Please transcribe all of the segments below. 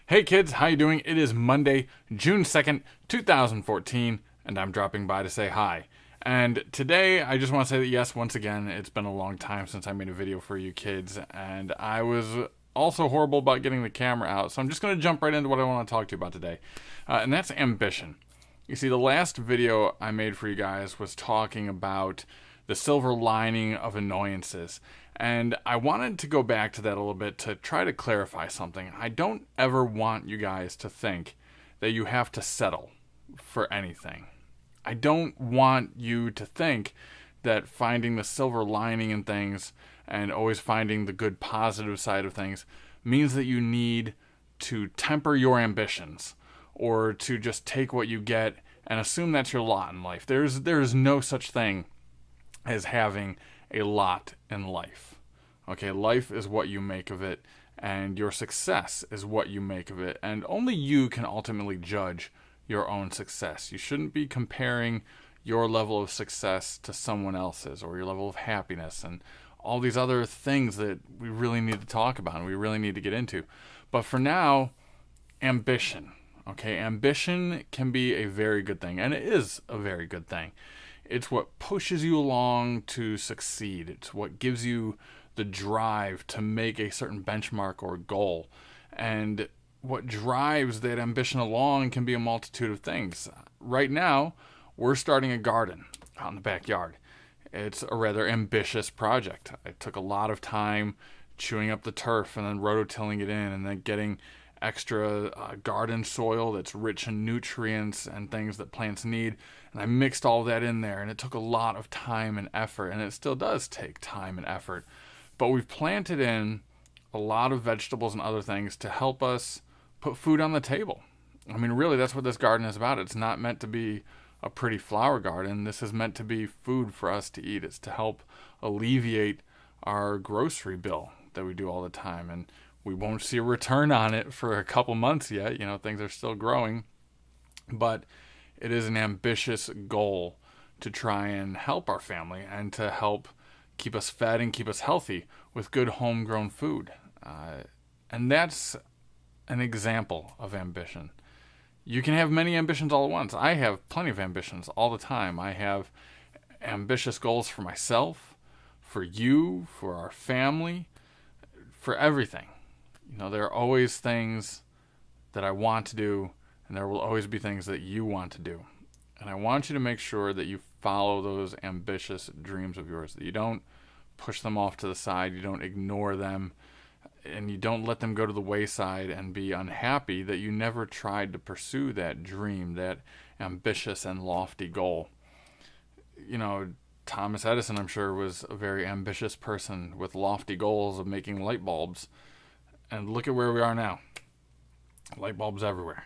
Hey kids, how you doing? It is Monday, June 2nd, 2014, and I'm dropping by to say hi. And today, I just want to say that yes, once again, it's been a long time since I made a video for you kids, and I was also horrible about getting the camera out, so I'm just going to jump right into what I want to talk to you about today, and that's ambition. You see, the last video I made for you guys was talking about the silver lining of annoyances. And I wanted to go back to that a little bit to try to clarify something. I don't ever want you guys to think that you have to settle for anything. I don't want you to think that finding the silver lining in things and always finding the good positive side of things means that you need to temper your ambitions or to just take what you get and assume that's your lot in life. There's no such thing as having a lot in life. Okay, life is what you make of it, and your success is what you make of it, and only you can ultimately judge your own success. You shouldn't be comparing your level of success to someone else's, or your level of happiness, and all these other things that we really need to talk about and we really need to get into. But for now, ambition. Okay, ambition can be a very good thing, and it is a very good thing. It's what pushes you along to succeed. It's what gives you the drive to make a certain benchmark or goal. And what drives that ambition along can be a multitude of things. Right now, we're starting a garden out in the backyard. It's a rather ambitious project. It took a lot of time chewing up the turf and then rototilling it in and then getting extra garden soil that's rich in nutrients and things that plants need. And I mixed all that in there, and it took a lot of time and effort, and it still does take time and effort. But we've planted in a lot of vegetables and other things to help us put food on the table. I mean, really, that's what this garden is about. It's not meant to be a pretty flower garden. This is meant to be food for us to eat. It's to help alleviate our grocery bill that we do all the time. And we won't see a return on it for a couple months yet. You know, things are still growing. But it is an ambitious goal to try and help our family and to help keep us fed and keep us healthy with good homegrown food. And that's an example of ambition. You can have many ambitions all at once. I have plenty of ambitions all the time. I have ambitious goals for myself, for you, for our family, for everything. You know, there are always things that I want to do, and there will always be things that you want to do. And I want you to make sure that you follow those ambitious dreams of yours, that you don't push them off to the side, you don't ignore them, and you don't let them go to the wayside and be unhappy that you never tried to pursue that dream, that ambitious and lofty goal. You know, Thomas Edison, I'm sure, was a very ambitious person with lofty goals of making light bulbs. And look at where we are now. Light bulbs everywhere.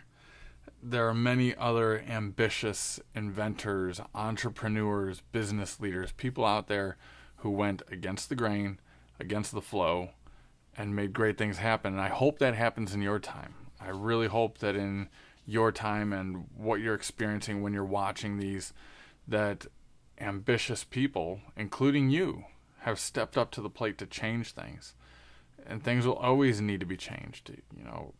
There are many other ambitious inventors, entrepreneurs, business leaders, people out there who went against the grain, against the flow, and made great things happen. And I hope that happens in your time. I really hope that in your time and what you're experiencing when you're watching these, that ambitious people, including you, have stepped up to the plate to change things. And things will always need to be changed. You know,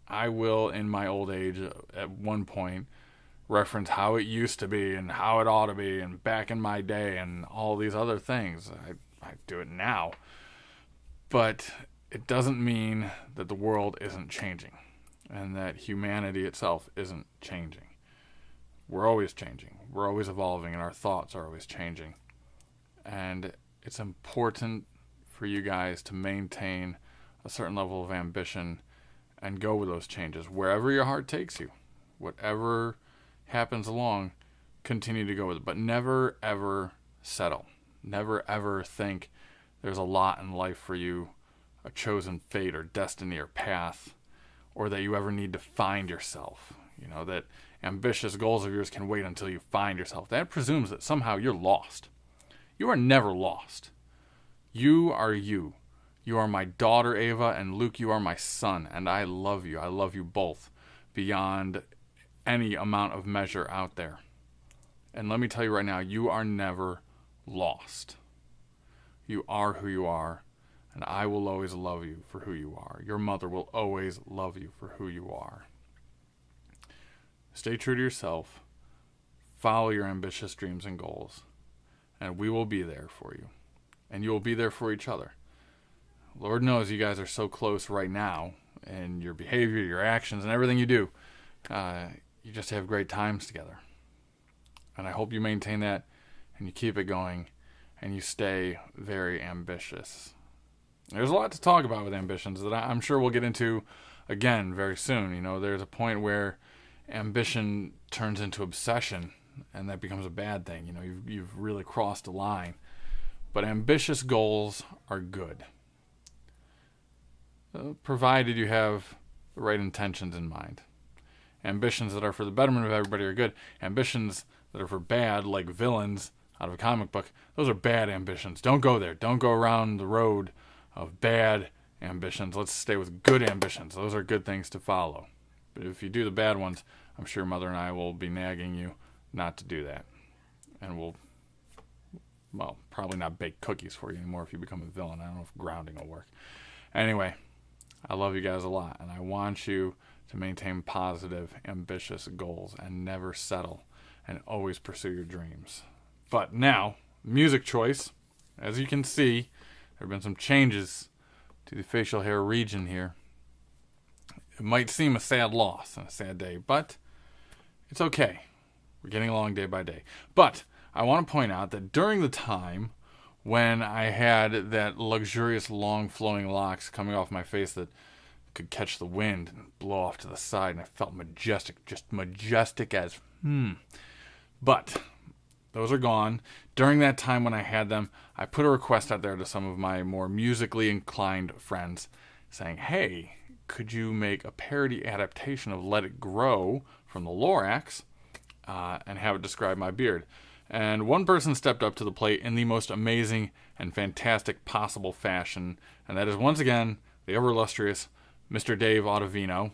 I will, in my old age, at one point, reference how it used to be and how it ought to be and back in my day and all these other things. I do it now. But it doesn't mean that the world isn't changing and that humanity itself isn't changing. We're always changing. We're always evolving, and our thoughts are always changing. And it's important for you guys to maintain a certain level of ambition and go with those changes wherever your heart takes you. Whatever happens along, continue to go with it, but never ever settle. Never ever think there's a lot in life for you, a chosen fate or destiny or path, or that you ever need to find yourself. You know, that ambitious goals of yours can wait until you find yourself. That presumes that somehow you're lost. You are never lost. You are you. You are my daughter, Ava, and Luke, you are my son, and I love you. I love you both beyond any amount of measure out there. And let me tell you right now, you are never lost. You are who you are, And I will always love you for who you are. Your mother will always love you for who you are. Stay true to yourself. Follow your ambitious dreams and goals. And we will be there for you. And you will be there for each other. Lord knows you guys are so close right now in your behavior, your actions, and everything you do. You just have great times together. And I hope you maintain that and you keep it going and you stay very ambitious. There's a lot to talk about with ambitions that I'm sure we'll get into again very soon. You know, there's a point where ambition turns into obsession, and that becomes a bad thing. You know, you've really crossed a line. But ambitious goals are good, provided you have the right intentions in mind. Ambitions that are for the betterment of everybody are good. Ambitions that are for bad, like villains out of a comic book, those are bad ambitions. Don't go there. Don't go around the road of bad ambitions. Let's stay with good ambitions. Those are good things to follow. But if you do the bad ones, I'm sure Mother and I will be nagging you not to do that. And we'll, well, probably not bake cookies for you anymore if you become a villain. I don't know if grounding will work. Anyway, I love you guys a lot, and I want you to maintain positive, ambitious goals and never settle and always pursue your dreams. But now, music choice. As you can see, there have been some changes to the facial hair region here. It might seem a sad loss and a sad day, but it's okay. We're getting along day by day. But I want to point out that during the time when I had that luxurious long flowing locks coming off my face that could catch the wind and blow off to the side, and I felt majestic, just majestic as But those are gone. During that time when I had them, I put a request out there to some of my more musically inclined friends saying, hey, could you make a parody adaptation of Let It Grow from the Lorax and have it describe my beard? And one person stepped up to the plate in the most amazing and fantastic possible fashion, and that is once again the ever illustrious Mr. Dave Ottavino.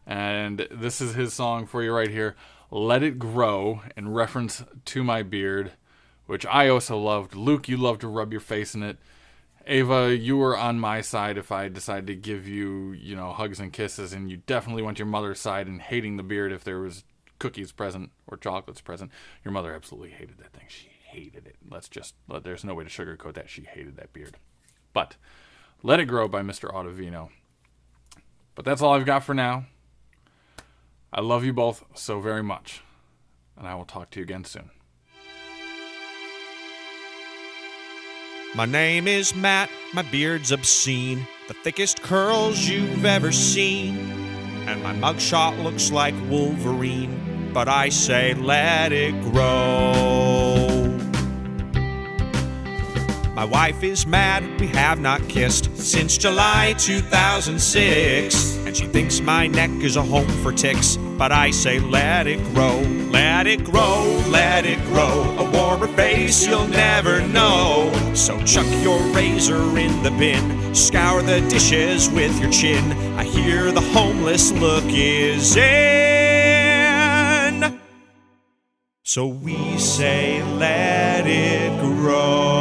And this is his song for you right here, Let It Grow, in reference to my beard, which I also loved. Luke, you love to rub your face in it. Ava, you were on my side if I decided to give you, you know, hugs and kisses, and you definitely went your mother's side in hating the beard if there was cookies present or chocolates present. Your mother absolutely hated that thing. She hated it. There's no way to sugarcoat that. She hated that beard. But Let It Grow by Mr. Ottavino. But that's all I've got for now. I love you both so very much, and I will talk to you again soon. My name is Matt, my beard's obscene, the thickest curls you've ever seen, and my mugshot looks like Wolverine, but I say let it grow. My wife is mad, we have not kissed since July 2006, and she thinks my neck is a home for ticks, but I say let it grow, let it grow, let it grow. A warmer face you'll never know. So chuck your razor in the bin, scour the dishes with your chin. I hear the homeless look is in, so we say let it grow.